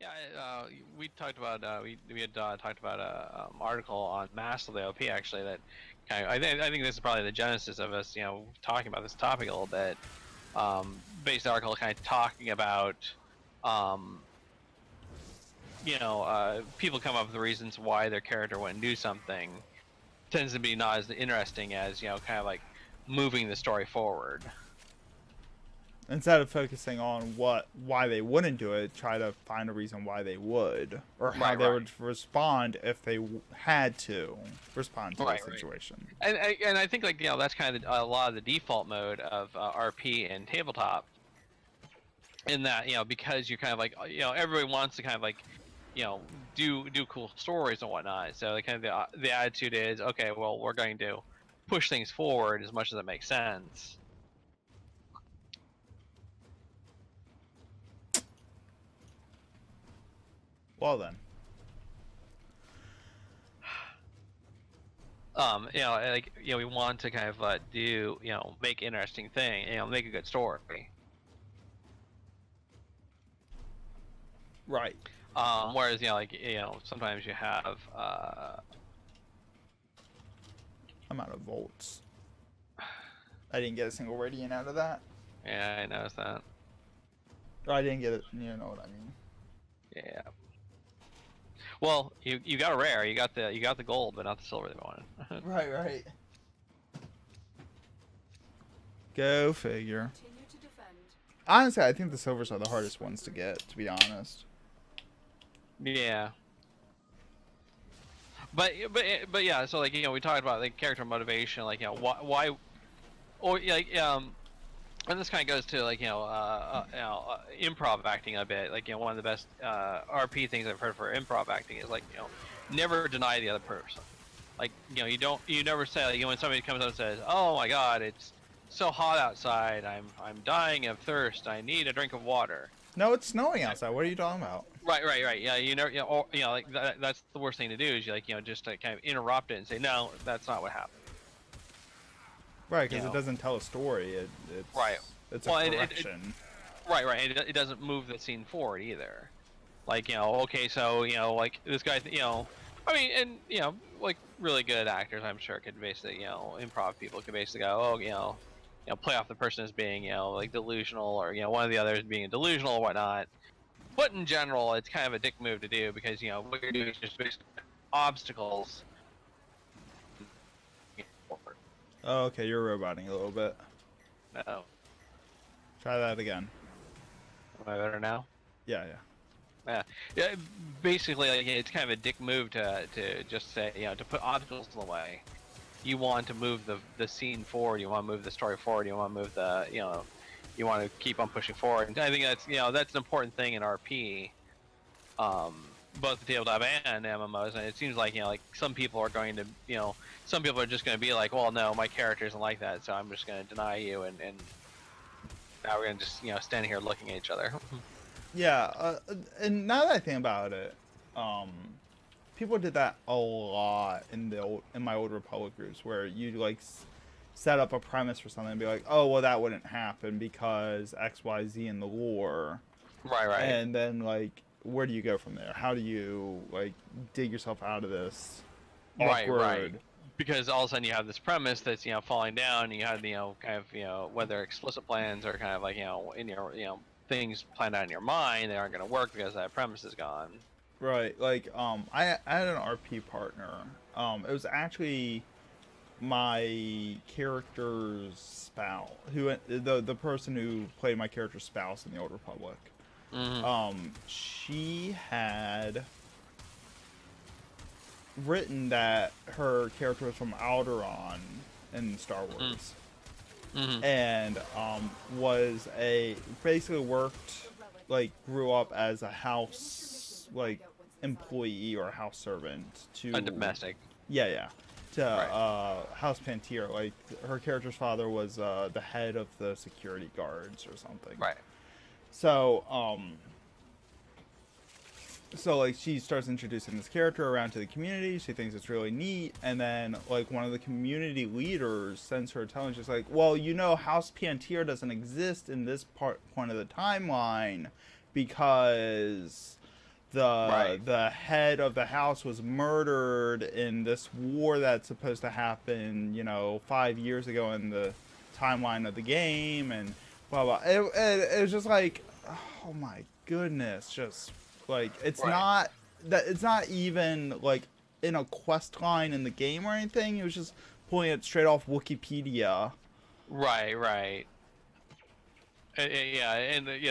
Yeah, we talked about we had talked about a article on Mass of the OP actually that kind of I think this is probably the genesis of us talking about this topic a little bit. Based article kind of talking about um, people come up with reasons why their character wouldn't do something tends to be not as interesting as kind of like moving the story forward. Instead of focusing on why they wouldn't do it, try to find a reason why they would, or how Right, they right, would respond if they had to respond to a right, right. situation. And I think like that's kind of a lot of the default mode of RP and tabletop. In that because you're kind of like everybody wants to kind of like do cool stories and whatnot. So kind of the attitude is okay. Well, we're going to push things forward as much as it makes sense. Well then, Like we want to kind of do make interesting thing, make a good story. right. Whereas like sometimes you have I'm out of volts. I didn't get a single radiant out of that. yeah, I noticed that. Or I didn't get it. You know what I mean? Yeah. Well, you got a rare. You got the gold, but not the silver they wanted. Right, right. Go figure. Honestly, I think the silvers are the hardest ones to get, to be honest. Yeah. But yeah. So like we talked about like character motivation, like why, or like and this kind of goes to like improv acting a bit. Like one of the best RP things I've heard for improv acting is like never deny the other person. Like you never say like when somebody comes up and says, "Oh my God, it's so hot outside. I'm dying of thirst. I need a drink of water." No, it's snowing outside. What are you talking about? Right. Yeah, you never, or, like that's the worst thing to do is like just to kind of interrupt it and say, "No, that's not what happened." Right, because it doesn't tell a story. It's Right. It's a Well, correction. Right. It doesn't move the scene forward either. Like okay, so like this guy, I mean, and like really good actors, I'm sure could basically, improv people could basically go, oh, play off the person as being, like delusional, or one of the others being delusional or whatnot. But in general, it's kind of a dick move to do because what you're doing is just basically obstacles. Oh, okay, you're roboting a little bit. No, Try that again. am I better now? Yeah. Yeah. Basically, like, it's kind of a dick move to just say, to put obstacles in the way. You want to move the scene forward. You want to move the story forward. You want to move the, you want to keep on pushing forward. And I think that's, that's an important thing in RP, both the tabletop and MMOs. And it seems like, like some people are going to, some people are just going to be like, well, no, my character isn't like that, so I'm just going to deny you, and now we're going to just, stand here looking at each other. Yeah, and now that I think about it, people did that a lot in my old Republic groups, where you like set up a premise for something and be like, oh, well, that wouldn't happen because X, Y, Z in the lore. Right. And then like, where do you go from there? How do you like dig yourself out of this awkward? Right. Because all of a sudden you have this premise that's falling down, and you have kind of whether explicit plans or kind of like in your things planned out in your mind, they aren't going to work because that premise is gone. Right. Like I had an RP partner. It was actually my character's spouse, who the person who played my character's spouse in the Old Republic. Mm-hmm. She had written that her character was from Alderaan in Star Wars. Mm-hmm. And was basically worked, like grew up as a house like employee or a house servant to A domestic. Yeah, to Right. House Pantier. Like her character's father was the head of the security guards or something. Right. So like she starts introducing this character around to the community. She thinks it's really neat, and then like one of the community leaders sends her a challenge. Just like, well, House Pantier doesn't exist in this point of the timeline because the head of the house was murdered in this war that's supposed to happen, 5 years ago in the timeline of the game, and blah blah. It was just like, oh my goodness, just like it's not even like in a quest line in the game or anything. It was just pulling it straight off Wikipedia. Right. Yeah,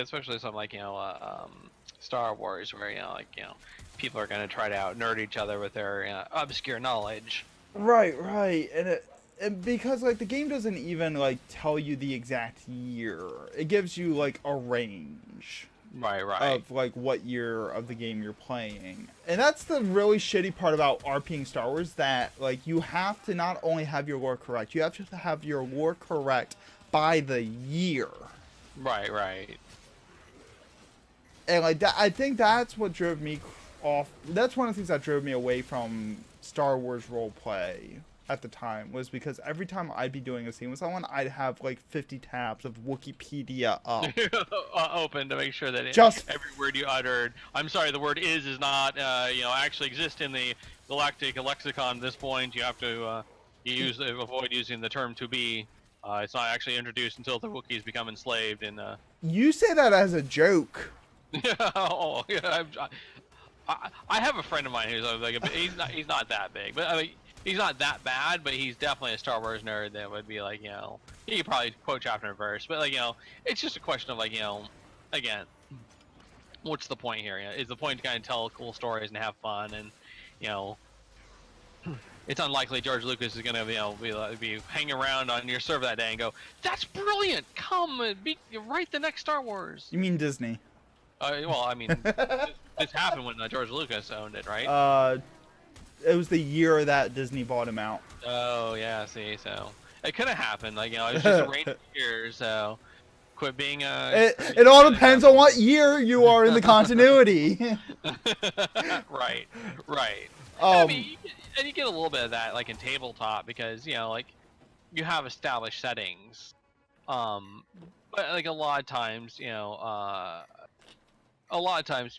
especially something like Star Wars, where people are gonna try to out nerd each other with their obscure knowledge. Right, and because like the game doesn't even like tell you the exact year, it gives you like a range. Right. Of like what year of the game you're playing, and that's the really shitty part about RPing Star Wars. That like you have to not only have your lore correct, you have to have your lore correct by the year. Right. And like that, I think that's what drove me off. That's one of the things that drove me away from Star Wars roleplay at the time, was because every time I'd be doing a scene with someone, I'd have like 50 tabs of Wikipedia up. Open to make sure that every word you uttered. I'm sorry, the word is not actually exist in the galactic lexicon at this point. You have to avoid using the term to be. It's not actually introduced until the Wookiees become enslaved. And you say that as a joke. I have a friend of mine who's like he's not that big, but I mean, he's not that bad, but he's definitely a Star Wars nerd that would be like, he could probably quote chapter and verse, but like, it's just a question of like, again, what's the point here? Is the point to kind of tell cool stories and have fun? And, it's unlikely George Lucas is going to, be hanging around on your server that day and go, that's brilliant! Come, write the next Star Wars! You mean Disney? Well, I mean, this happened when George Lucas owned it, right? It was the year that Disney bought him out. Oh yeah, see, so it could have happened. Like, it was just a range of years. So quit being It all depends on what year you are in the continuity. Right. I mean, you get a little bit of that like in tabletop because like you have established settings, but like a lot of times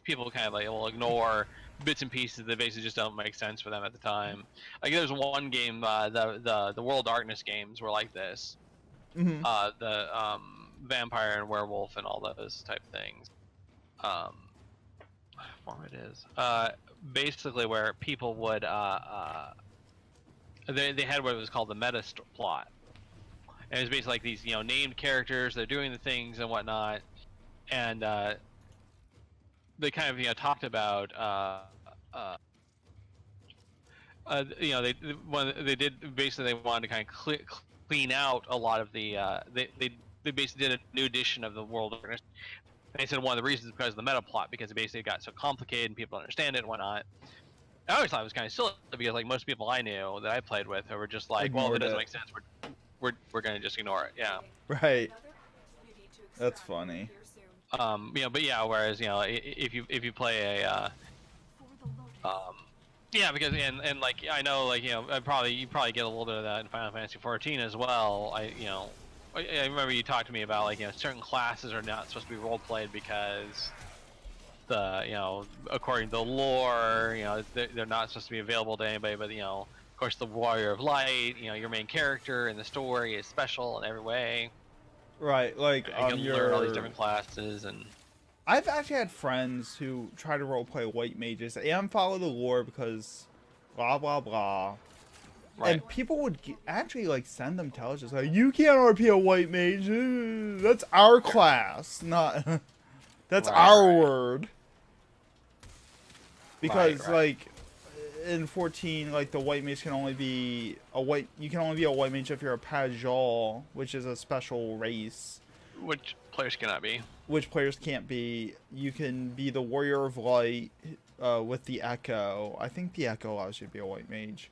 people kind of like will ignore bits and pieces that basically just don't make sense for them at the time. Like there's one game, the World of Darkness games were like this. Mm-hmm. The vampire and werewolf and all those type of things. What it is. Basically where people would they had what was called the meta plot. And it was basically like these named characters, they're doing the things and whatnot, and they kind of talked about they did basically, they wanted to kind of clean out a lot of the they basically did a new edition of the World of Darkness. They said one of the reasons is because of the meta plot, because it basically got so complicated and people don't understand it and whatnot. I always thought it was kind of silly because like most people I knew that I played with were just like, well, if it doesn't make sense, we're gonna just ignore it. Yeah. Right. That's funny. But yeah, whereas if you play a yeah, because and like I know like you probably get a little bit of that in Final Fantasy 14 as well. I remember you talked to me about like certain classes are not supposed to be role played because according to the lore they're not supposed to be available to anybody, but of course the Warrior of Light, your main character in the story is special in every way. Right, like you can learn all these different classes. And I've actually had friends who try to roleplay white mages and follow the lore because blah blah blah. Right. And people would actually like send them intelligence like, you can't RP a white mage. That's our class, not that's our word. Because like in 14, like the white mage can only be a white. You can only be a white mage if you're a Pajal, which is a special race. Which players cannot be. Which players can't be. You can be the Warrior of Light with the Echo. I think the Echo allows you to be a white mage.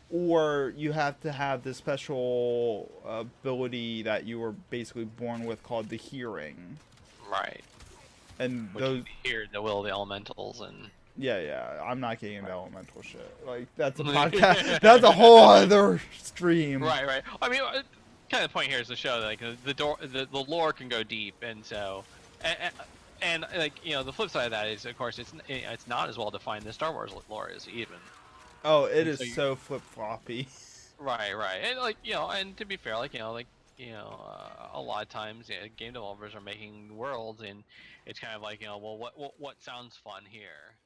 Or you have to have this special ability that you were basically born with called the Hearing. Right. And which those hear the will of the elementals and. Yeah. I'm not getting into elemental shit. Like that's a podcast. That's a whole other stream. Right. I mean, kind of the point here is to show that like the lore can go deep, and so, And like the flip side of that is, of course, it's not as well defined as Star Wars lore is even. Oh, it And is so flip floppy. right, and like and to be fair, like a lot of times game developers are making worlds, and it's kind of like well, what sounds fun here?